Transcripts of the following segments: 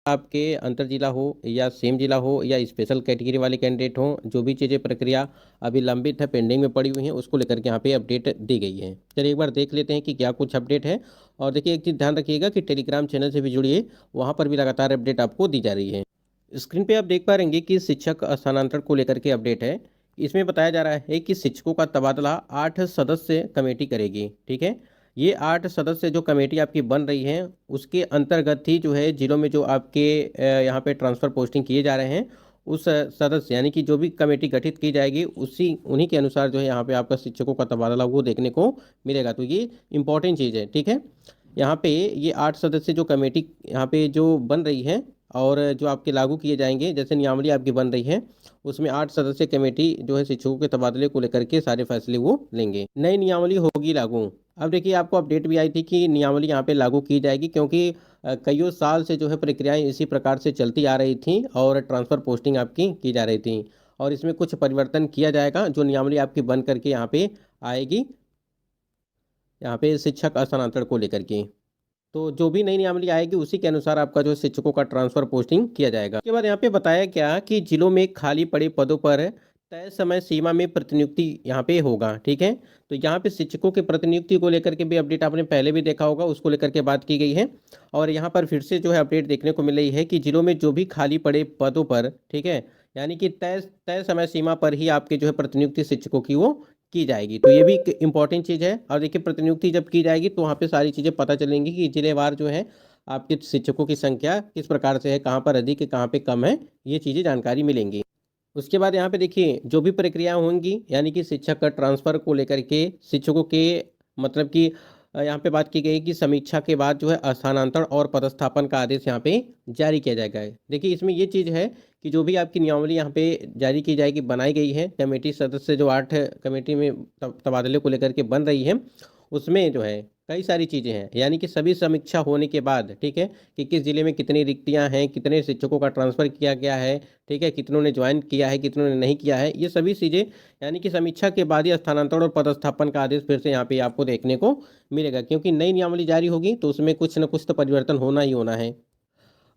आपके अंतर जिला हो या सेम जिला हो या स्पेशल कैटेगरी वाले कैंडिडेट हों, जो भी चीज़ें प्रक्रिया अभी लंबित है, पेंडिंग में पड़ी हुई हैं, उसको लेकर के यहाँ पे अपडेट दी गई है। चलिए एक बार देख लेते हैं कि क्या कुछ अपडेट है। और देखिए एक चीज़ ध्यान रखिएगा कि टेलीग्राम चैनल से भी जुड़िए, वहाँ पर भी लगातार अपडेट आपको दी जा रही है। स्क्रीन पे आप देख पा रहेंगे कि शिक्षक स्थानांतरण को लेकर के अपडेट है। इसमें बताया जा रहा है कि शिक्षकों का तबादला 8 सदस्य कमेटी करेगी, ठीक है। ये 8 सदस्य जो कमेटी आपकी बन रही है, उसके अंतर्गत ही जो है जिलों में जो आपके यहाँ पे ट्रांसफ़र पोस्टिंग किए जा रहे हैं, उस सदस्य यानी कि जो भी कमेटी गठित की जाएगी उसी उन्हीं के अनुसार जो है यहाँ पे आपका शिक्षकों का तबादला वो देखने को मिलेगा। तो ये इंपॉर्टेंट चीज़ है, ठीक है। यहाँ पे ये 8 सदस्य जो कमेटी यहाँ पे जो बन रही है और जो आपके लागू किए जाएंगे, जैसे नियमावली आपकी बन रही है, उसमें 8 सदस्य कमेटी जो है शिक्षकों के तबादले को लेकर के सारे फैसले वो लेंगे। नई नियमावली होगी लागू। अब देखिए आपको अपडेट भी आई थी कि नियमावली यहाँ पे लागू की जाएगी, क्योंकि कईयों साल से जो है प्रक्रियाएं इसी प्रकार से चलती आ रही थी और ट्रांसफ़र पोस्टिंग आपकी की जा रही थी। और इसमें कुछ परिवर्तन किया जाएगा, जो नियमावली आपकी बन करके यहाँ पे आएगी, यहाँ पे शिक्षक स्थानांतरण को लेकर के। तो जो भी नई नियमावली आएगी उसी के अनुसार आपका जो शिक्षकों का ट्रांसफर पोस्टिंग किया जाएगा। उसके बाद यहाँ पे बताया क्या कि जिलों में खाली पड़े पदों पर तय समय सीमा में प्रतिनियुक्ति यहाँ पे होगा, ठीक है। तो यहाँ पे शिक्षकों के प्रतिनियुक्ति को लेकर के भी अपडेट आपने पहले भी देखा होगा, उसको लेकर के बात की गई है। और यहाँ पर फिर से जो है अपडेट देखने को मिल रही है कि जिलों में जो भी खाली पड़े पदों पर, ठीक है, यानी कि तय तय समय सीमा पर ही आपके जो है प्रतिनियुक्ति शिक्षकों की वो की जाएगी। तो ये भी एक इम्पॉर्टेंट चीज़ है। और देखिए प्रतिनियुक्ति जब की जाएगी तो वहाँ पे सारी चीज़ें पता चलेंगी कि जिलेवार जो है आपके शिक्षकों की संख्या किस प्रकार से है, कहाँ पर अधिक है, कहाँ पे कम है, ये चीज़ें जानकारी मिलेंगी। उसके बाद यहाँ पे देखिए जो भी प्रक्रिया होंगी, यानी कि शिक्षक का ट्रांसफ़र को लेकर के शिक्षकों के मतलब कि यहाँ पे बात की गई कि समीक्षा के बाद जो है स्थानांतरण और पदस्थापन का आदेश यहाँ पे जारी किया जाएगा। देखिए इसमें ये चीज़ है कि जो भी आपकी नियमावली यहाँ पे जारी की जाएगी, बनाई गई है, कमेटी सदस्य जो 8 कमेटी में तबादले को लेकर के बन रही है, उसमें जो है कई सारी चीज़ें हैं, यानी कि सभी समीक्षा होने के बाद, ठीक है, कि किस ज़िले में कितनी रिक्तियाँ हैं, कितने शिक्षकों का ट्रांसफ़र किया गया है, ठीक है, कितनों ने ज्वाइन किया है, कितनों ने नहीं किया है, ये सभी चीज़ें यानी कि समीक्षा के बाद ही स्थानांतरण और पदस्थापन का आदेश फिर से यहाँ पे आपको देखने को मिलेगा, क्योंकि नई नियमावली जारी होगी तो उसमें कुछ न कुछ तो परिवर्तन होना ही होना है।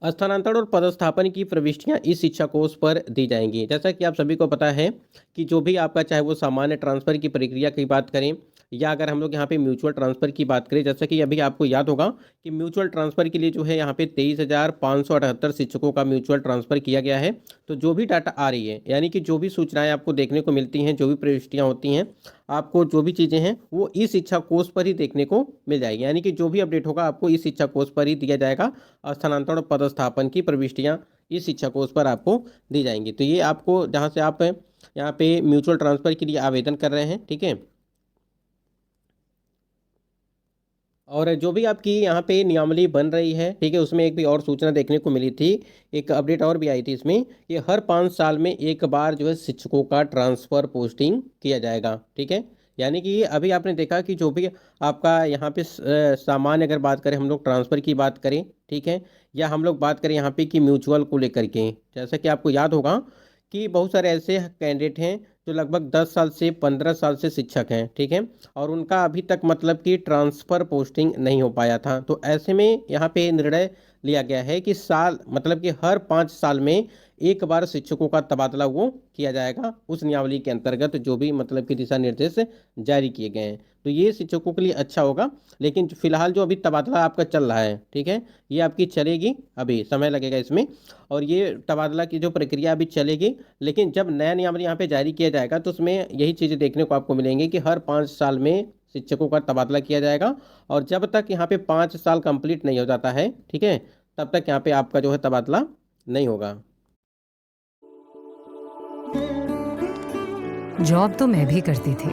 स्थानांतरण और पदस्थापन की प्रविष्टियां इस शिक्षा कोष पर दी जाएंगी। जैसा कि आप सभी को पता है कि जो भी आपका चाहे वो सामान्य ट्रांसफ़र की प्रक्रिया की बात करें या अगर हम लोग यहाँ पे म्यूचुअल ट्रांसफ़र की बात करें, जैसा कि अभी आपको याद होगा कि म्यूचुअल ट्रांसफ़र के लिए जो है यहाँ पे 23,578 शिक्षकों का म्यूचुअल ट्रांसफ़र किया गया है। तो जो भी डाटा आ रही है, यानी कि जो भी सूचनाएं आपको देखने को मिलती हैं, जो भी प्रविष्टियाँ होती हैं, आपको जो भी चीज़ें हैं वो इस शिक्षा कोष पर ही देखने को मिल जाएगी। यानी कि जो भी अपडेट होगा आपको इस शिक्षा कोष पर ही दिया जाएगा। स्थानांतरण और पदस्थापन की प्रविष्टियाँ इस शिक्षा कोष पर आपको दी जाएंगी। तो ये आपको जहाँ से आप यहाँ पे म्यूचुअल ट्रांसफ़र के लिए आवेदन कर रहे हैं, ठीक है। और जो भी आपकी यहाँ पे नियमावली बन रही है, ठीक है, उसमें एक भी और सूचना देखने को मिली थी, एक अपडेट और भी आई थी इसमें कि हर 5 साल में एक बार जो है शिक्षकों का ट्रांसफ़र पोस्टिंग किया जाएगा, ठीक है। यानी कि अभी आपने देखा कि जो भी आपका यहाँ पे सामान्य अगर बात करें, हम लोग ट्रांसफ़र की बात करें, ठीक है, या हम लोग बात करें यहाँ पे कि म्यूचुअल को लेकर के, जैसा कि आपको याद होगा कि बहुत सारे ऐसे कैंडिडेट हैं जो लगभग 10 साल से 15 साल से शिक्षक हैं, ठीक है, और उनका अभी तक मतलब कि ट्रांसफ़र पोस्टिंग नहीं हो पाया था। तो ऐसे में यहाँ पे निर्णय लिया गया है कि साल मतलब कि हर 5 साल में एक बार शिक्षकों का तबादला वो किया जाएगा, उस नियमावली के अंतर्गत जो भी मतलब कि दिशा निर्देश जारी किए गए हैं। तो ये शिक्षकों के लिए अच्छा होगा। लेकिन फिलहाल जो अभी तबादला आपका चल रहा है, ठीक है, ये आपकी चलेगी, अभी समय लगेगा इसमें। और ये तबादला की जो प्रक्रिया अभी चलेगी, लेकिन जब नया नियम यहाँ पे जारी किया जाएगा तो उसमें यही चीज़ें देखने को आपको मिलेंगी कि हर 5 साल में शिक्षकों का तबादला किया जाएगा। और जब तक यहाँ पे 5 साल कंप्लीट नहीं हो जाता है, ठीक है, तब तक यहाँ पे आपका जो है तबादला नहीं होगा। जॉब तो मैं भी करती थी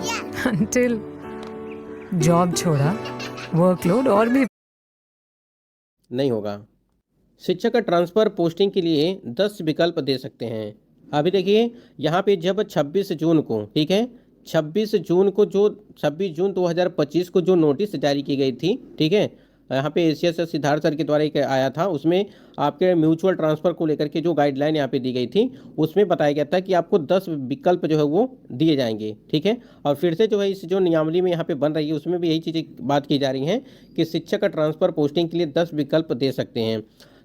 until जॉब छोड़ा, वर्कलोड और भी नहीं होगा। शिक्षक का ट्रांसफ़र पोस्टिंग के लिए 10 विकल्प दे सकते हैं। अभी देखिए यहाँ पे जब 26 जून को, ठीक है, 26 जून को जो 26 जून 2025 को जो नोटिस जारी की गई थी, ठीक है, यहाँ पे एशिया से सिद्धार्थ सर के द्वारा एक आया था, उसमें आपके म्यूचुअल ट्रांसफ़र को लेकर के जो गाइडलाइन यहाँ पे दी गई थी, उसमें बताया गया था कि आपको 10 विकल्प जो है वो दिए जाएंगे, ठीक है। और फिर से जो है इस जो नियमावली में यहाँ पे बन रही है उसमें भी यही चीज़ें बात की जा रही हैं कि शिक्षक का ट्रांसफ़र पोस्टिंग के लिए 10 विकल्प दे सकते हैं।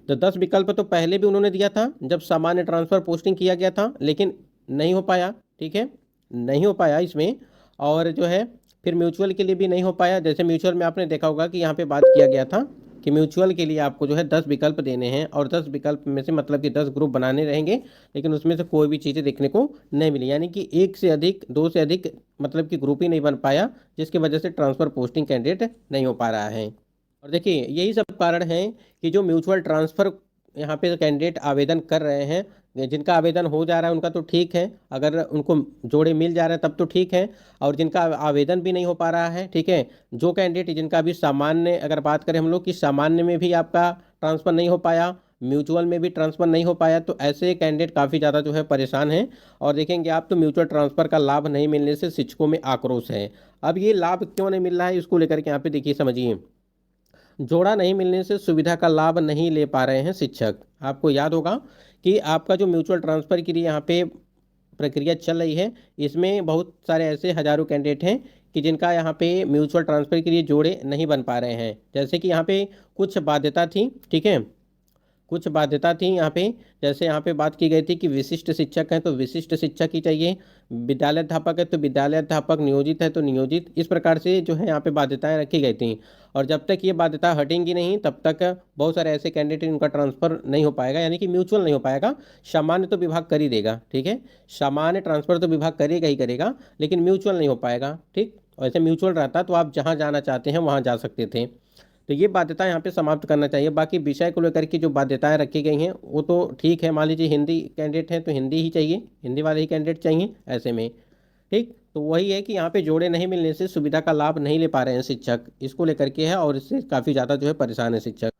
तो 10 विकल्प तो पहले भी उन्होंने दिया था जब सामान्य ट्रांसफ़र पोस्टिंग किया गया था, लेकिन नहीं हो पाया, ठीक है, नहीं हो पाया इसमें। और जो है फिर म्यूचुअल के लिए भी नहीं हो पाया। जैसे म्यूचुअल में आपने देखा होगा कि यहाँ पे बात किया गया था कि म्यूचुअल के लिए आपको जो है 10 विकल्प देने हैं और 10 विकल्प में से मतलब कि 10 ग्रुप बनाने रहेंगे, लेकिन उसमें से कोई भी चीज़ें देखने को नहीं मिली, यानी कि एक से अधिक, दो से अधिक मतलब कि ग्रुप ही नहीं बन पाया, जिसकी वजह से ट्रांसफ़र पोस्टिंग कैंडिडेट नहीं हो पा रहा है। और देखिए यही सब कारण है कि जो म्यूचुअल ट्रांसफ़र यहाँ पे कैंडिडेट आवेदन कर रहे हैं, जिनका आवेदन हो जा रहा है उनका तो ठीक है, अगर उनको जोड़े मिल जा रहे हैं तब तो ठीक है। और जिनका आवेदन भी नहीं हो पा रहा है, ठीक है, जो कैंडिडेट जिनका भी सामान्य, अगर बात करें हम लोग कि सामान्य में भी आपका ट्रांसफ़र नहीं हो पाया, म्यूचुअल में भी ट्रांसफ़र नहीं हो पाया, तो ऐसे कैंडिडेट काफ़ी ज़्यादा जो है परेशान हैं। और देखेंगे आप तो म्यूचुअल ट्रांसफ़र का लाभ नहीं मिलने से शिक्षकों में आक्रोश है। अब ये लाभ क्यों नहीं मिल रहा है इसको लेकर के यहाँ पे देखिए समझिए। जोड़ा नहीं मिलने से सुविधा का लाभ नहीं ले पा रहे हैं शिक्षक। आपको याद होगा कि आपका जो म्यूचुअल ट्रांसफ़र के लिए यहाँ पे प्रक्रिया चल रही है, इसमें बहुत सारे ऐसे हज़ारों कैंडिडेट हैं कि जिनका यहाँ पे म्यूचुअल ट्रांसफ़र के लिए जोड़े नहीं बन पा रहे हैं। जैसे कि यहाँ पे कुछ बाध्यता थी, ठीक है, कुछ बाध्यता थी यहाँ पे। जैसे यहाँ पे बात की गई थी कि विशिष्ट शिक्षक हैं तो विशिष्ट शिक्षक ही चाहिए, विद्यालय अध्यापक है तो विद्यालय अध्यापक, नियोजित है तो नियोजित, इस प्रकार से जो है यहाँ पे बाध्यताएं रखी गई थी। और जब तक ये बाध्यता हटेंगी नहीं तब तक बहुत सारे ऐसे कैंडिडेट उनका ट्रांसफ़र नहीं हो पाएगा, यानी कि म्यूचुअल नहीं हो पाएगा। सामान्य तो विभाग कर ही देगा, ठीक है, सामान्य ट्रांसफ़र तो विभाग करेगा ही करेगा, लेकिन म्यूचुअल नहीं हो पाएगा, ठीक। वैसे म्यूचुअल रहता तो आप जहाँ जाना चाहते हैं वहाँ जा सकते थे। तो ये बाध्यता यहाँ पे समाप्त करना चाहिए। बाकी विषय को लेकर के जो बाध्यताएं रखी गई हैं वो तो ठीक है, मान लीजिए हिंदी कैंडिडेट हैं तो हिंदी ही चाहिए, हिंदी वाले ही कैंडिडेट चाहिए ऐसे में, ठीक। तो वही है कि यहाँ पे जोड़े नहीं मिलने से सुविधा का लाभ नहीं ले पा रहे हैं शिक्षक, इसको लेकर के है, और इससे काफ़ी ज़्यादा जो है परेशान है शिक्षक।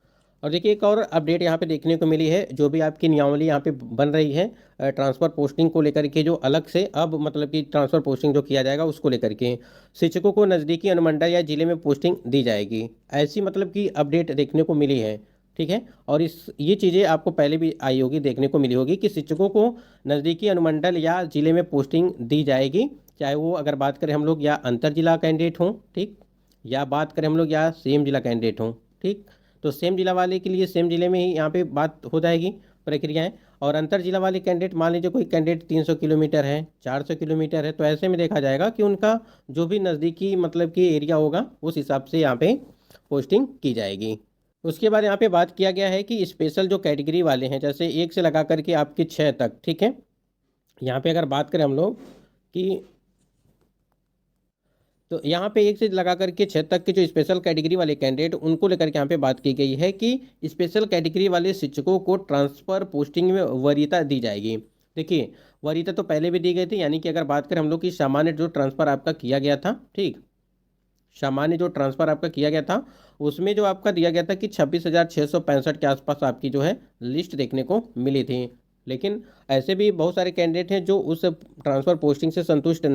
और देखिए एक और अपडेट यहाँ पे देखने को मिली है, जो भी आपकी नियमावली यहाँ पे बन रही है ट्रांसफ़र पोस्टिंग को लेकर के, जो अलग से अब मतलब कि ट्रांसफ़र पोस्टिंग जो किया जाएगा उसको लेकर के शिक्षकों को नज़दीकी अनुमंडल या जिले में पोस्टिंग दी जाएगी, ऐसी मतलब कि अपडेट देखने को मिली है, ठीक है। और ये चीज़ें आपको पहले भी आई होगी, देखने को मिली होगी कि शिक्षकों को नज़दीकी अनुमंडल या जिले में पोस्टिंग दी जाएगी, चाहे वो अगर बात करें हम लोग या अंतर जिला कैंडिडेट हों, ठीक, या बात करें हम लोग या सेम जिला कैंडिडेट हों, ठीक। तो सेम जिला वाले के लिए सेम जिले में ही यहाँ पे बात हो जाएगी प्रक्रियाएं। और अंतर जिला वाले कैंडिडेट, मान लीजिए कोई कैंडिडेट 300 किलोमीटर है, 400 किलोमीटर है, तो ऐसे में देखा जाएगा कि उनका जो भी नज़दीकी मतलब कि एरिया होगा उस हिसाब से यहाँ पे पोस्टिंग की जाएगी। उसके बाद यहाँ पे बात किया गया है कि स्पेशल जो कैटेगरी वाले हैं, जैसे 1 से लगा करके आपके 6 तक, ठीक है, यहाँ पे अगर बात करें हम लोग कि तो यहाँ पे 1 से लगा करके 6 तक के जो स्पेशल कैटेगरी वाले कैंडिडेट, उनको लेकर के यहाँ पे बात की गई है कि स्पेशल कैटेगरी वाले शिक्षकों को ट्रांसफ़र पोस्टिंग में वरीयता दी जाएगी। देखिए वरीयता तो पहले भी दी गई थी, यानी कि अगर बात करें हम लोग कि सामान्य जो ट्रांसफ़र आपका किया गया था, ठीक, सामान्य जो ट्रांसफ़र आपका किया गया था उसमें जो आपका दिया गया था कि 26,665 के आसपास आपकी जो है लिस्ट देखने को मिली थी। लेकिन ऐसे भी बहुत सारे कैंडिडेट हैं जो उस ट्रांसफ़र पोस्टिंग से संतुष्ट